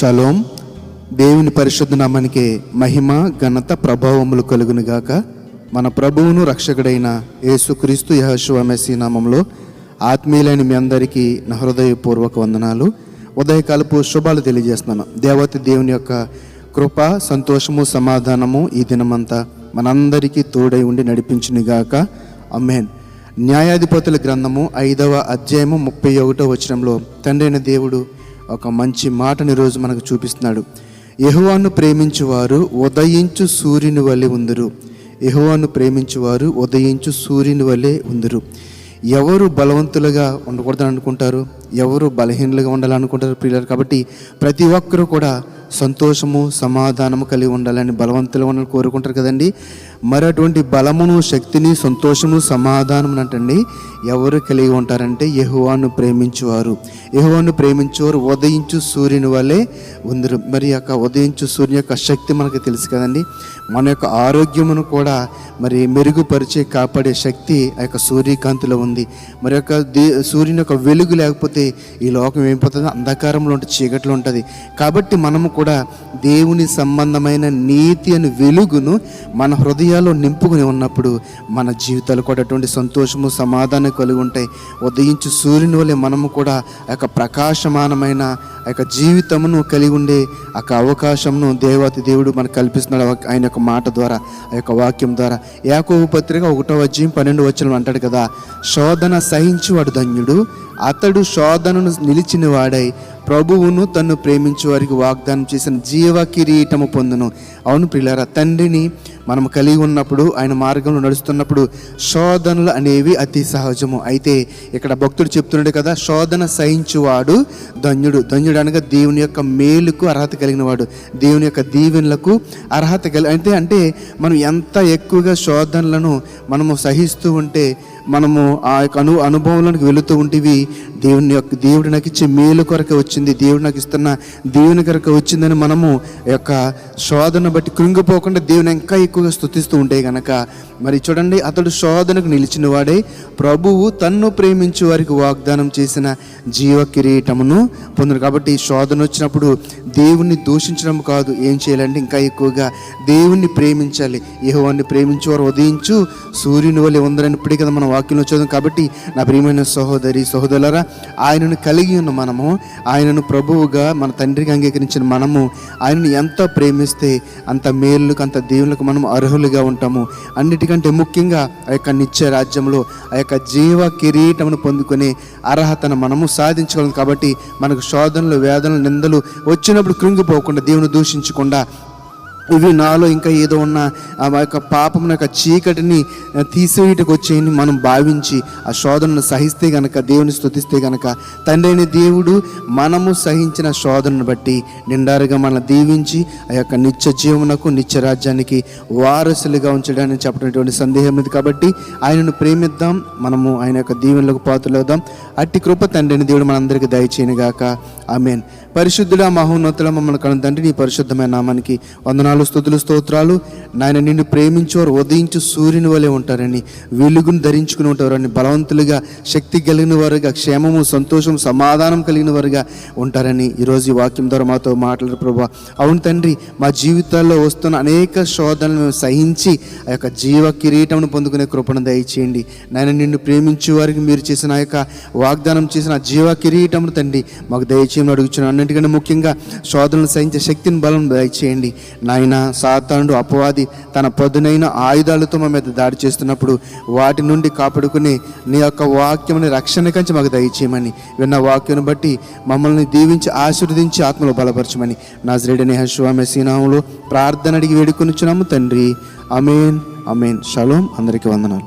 Shalom. దేవుని పరిశుద్ధ నామానికి మహిమ ఘనత ప్రభావములు కలుగును గాక. మన ప్రభువును రక్షకుడైన యేసుక్రీస్తు యెహోషువ మెస్సీ నామంలో ఆత్మీయులైన మీ అందరికీ నా హృదయపూర్వక వందనాలు, ఉదయకాలపు శుభాలు తెలియజేస్తున్నాను. దేవతి దేవుని యొక్క కృప, సంతోషము, సమాధానము ఈ దినమంతా మనందరికీ తోడై ఉండి నడిపించునుగాక. ఆమేన్. న్యాయాధిపతుల గ్రంథము 5వ అధ్యాయము 31వ వచనంలో తండ్రి అయిన దేవుడు ఒక మంచి మాటని రోజు మనకు చూపిస్తున్నాడు. యెహోవాను ప్రేమించువారు ఉదయించు సూర్యుని వలె ఉందురు. యెహోవాను ప్రేమించువారు ఉదయించు సూర్యుని వలె ఉందురు. ఎవరు బలవంతులుగా ఉండకూడదని అనుకుంటారు, ఎవరు బలహీనులుగా ఉండాలనుకుంటారు ప్రియులారు. కాబట్టి ప్రతి ఒక్కరూ కూడా సంతోషము, సమాధానము కలిగి ఉండాలని బలవంతులుగా ఉండాలని కోరుకుంటారు కదండి. మరి అటువంటి బలమును, శక్తిని, సంతోషము, సమాధానం అంటండి ఎవరు కలిగి ఉంటారంటే యెహోవాను ప్రేమించువారు. యెహోవాను ప్రేమించేవారు ఉదయించు సూర్యుని వలె ఉందరు. మరి యొక్క ఉదయించు సూర్యుని యొక్క శక్తి మనకు తెలుసు కదండి. మన యొక్క ఆరోగ్యమును కూడా మరి మెరుగుపరిచే, కాపాడే శక్తి ఆ యొక్క సూర్యకాంతిలో ఉంది. మరి యొక్క సూర్యుని యొక్క వెలుగు లేకపోతే ఈ లోకం ఏమైపోతుంది, అంధకారంలో ఉంటుంది, చీకట్లో ఉంటుంది. కాబట్టి మనము కూడా దేవుని సంబంధమైన నీతి అని వెలుగును మన హృదయాల్లో నింపుకుని ఉన్నప్పుడు మన జీవితాలు కూడా అటువంటి సంతోషము, సమాధానం కలిగి ఉంటాయి. ఉదయించు సూర్యుని వలె మనము కూడా ఆ యొక్క ప్రకాశమానమైన ఆ యొక్క జీవితమును కలిగి ఉండే ఆ యొక్క అవకాశమును దేవాతి దేవుడు మనకు కల్పిస్తున్నాడు ఆయన యొక్క మాట ద్వారా, ఆ యొక్క వాక్యం ద్వారా. యాకోబు పత్రిక 1వ అధ్యాయం 12వ వచనం అంటాడు కదా, శోధన సహించువాడు ధన్యుడు, అతడు శోధనను నిలిచిన వాడై ప్రభువును తన్ను ప్రేమించే వారికి వాగ్దానం చేసిన జీవ కిరీటము పొందును. అవును ప్రియులారా, తండ్రిని మనం కలిగి ఉన్నప్పుడు, ఆయన మార్గంలో నడుస్తున్నప్పుడు శోధనలు అనేవి అతి సహజము. అయితే ఇక్కడ భక్తుడు చెప్తున్నాడు కదా, శోధన సహించువాడు ధన్యుడు. ధన్యుడు అనగా దేవుని యొక్క మేలుకు అర్హత కలిగిన వాడు, దేవుని యొక్క దీవెనలకు అర్హత కలిగి. అంటే మనం ఎంత ఎక్కువగా శోధనలను మనము సహిస్తూ ఉంటే, మనము ఆ యొక్క అనుభవంలోకి వెళుతూ ఉంటేవి దేవుడు నాకు ఇచ్చే మేలు కొరకు వచ్చింది, దేవుడు నాకు ఇస్తున్న దేవుని కొరకు వచ్చిందని మనము యొక్క శోధన బట్టి కృంగిపోకుండా దేవుని ఇంకా ఎక్కువగా స్తుతిస్తూ ఉంటే కనుక, మరి చూడండి, అతడు శోధనకు నిలిచిన వాడే ప్రభువు తన్ను ప్రేమించే వారికి వాగ్దానం చేసిన జీవ కిరీటమును పొందును. కాబట్టి శోధన వచ్చినప్పుడు దేవుణ్ణి దూషించడం కాదు, ఏం చేయాలంటే ఇంకా ఎక్కువగా దేవుణ్ణి ప్రేమించాలి. యెహోవాను ప్రేమించేవారు ఉదయించు సూర్యుని వలె ఉందరని ఇప్పుడే కదా మనం వాక్యంలో చదువు. కాబట్టి నా ప్రియమైన సహోదరి సహోదరులారా, ఆయనను కలిగి ఉన్న మనము, ఆయనను ప్రభువుగా మన తండ్రికి అంగీకరించిన మనము ఆయనను ఎంత ప్రేమిస్తే అంత మేలులకు, అంత దేవులకు మనం అర్హులుగా ఉంటాము. అన్నిటికంటే ముఖ్యంగా ఆ యొక్క నిత్య రాజ్యంలో ఆ యొక్క జీవ కిరీటమును పొందుకునే అర్హతను మనము సాధించగలం. కాబట్టి మనకు శోధనలు, వేదనలు, నిందలు వచ్చినప్పుడు కృంగిపోకుండా, దేవుని దూషించకుండా, ఇవి నాలో ఇంకా ఏదో ఉన్న ఆ యొక్క పాపం యొక్క చీకటిని తీసేయటకు వచ్చేయని మనం భావించి ఆ శోధనను సహిస్తే గనక, దేవుని స్తుతిస్తే గనక, తండ్రి అయిన దేవుడు మనము సహించిన శోధనను బట్టి నిండారుగా మనల్ని దీవించి ఆ యొక్క నిత్య జీవనకు, నిత్య రాజ్యానికి వారసులుగా ఉంచడానికి చెప్పినటువంటి సందేహం లేదు. కాబట్టి ఆయనను ప్రేమిద్దాం, మనము ఆయన యొక్క దీవెనలకు పాత్రలవుదాం. అట్టి కృప తండ్రి అయిన దేవుడు మనందరికీ దయచేయనుగాక. ఆమేన్. పరిశుద్ధుడా, మహోన్నతుల మమ్మల్ని కన్న తండ్రి, నీ పరిశుద్ధమైన నామానికి వందనాలు, స్తుతులు, స్తోత్రాలు. నాయన, నిన్ను ప్రేమించేవారు ఉదయించు సూర్యుని వలె ఉంటారని, వెలుగును ధరించుకుని ఉంటారని, బలవంతులుగా, శక్తి కలిగిన వారుగా, క్షేమము, సంతోషం, సమాధానం కలిగిన వారుగా ఉంటారని ఈరోజు ఈ వాక్యం ద్వారా మాతో మాట్లాడు ప్రభా. అవును తండ్రి, మా జీవితాల్లో వస్తున్న అనేక శోధనలను సహించి ఆ యొక్క జీవ కిరీటమును పొందుకునే కృపను దయచేయండి. నాయన, నిన్ను ప్రేమించే వారికి మీరు చేసిన ఆ యొక్క వాగ్దానం చేసిన జీవ కిరీటమును తండ్రి మాకు దయచేయమని అడుగుచున్నాను. అన్నిటికంటే ముఖ్యంగా శోధనలు సహించే శక్తిని, బలం దయచేయండి నాయన. సాతానుడు, అపవాది తన పదునైన ఆయుధాలతో మా మీద దాడి చేస్తున్నప్పుడు వాటి నుండి కాపాడుకుని నీ యొక్క వాక్యముని రక్షణ కంచి మాకు దయచేయమని, విన్న వాక్యం బట్టి మమ్మల్ని దీవించి ఆశీర్వదించి ఆత్మలో బలపరచమని నజరేయుడైన యెహోషువ మెస్సీ నామములో ప్రార్థన అడిగి వేడుకొనుచున్నాము తండ్రి. ఆమేన్, ఆమేన్. షలోం. అందరికీ వందనాలు.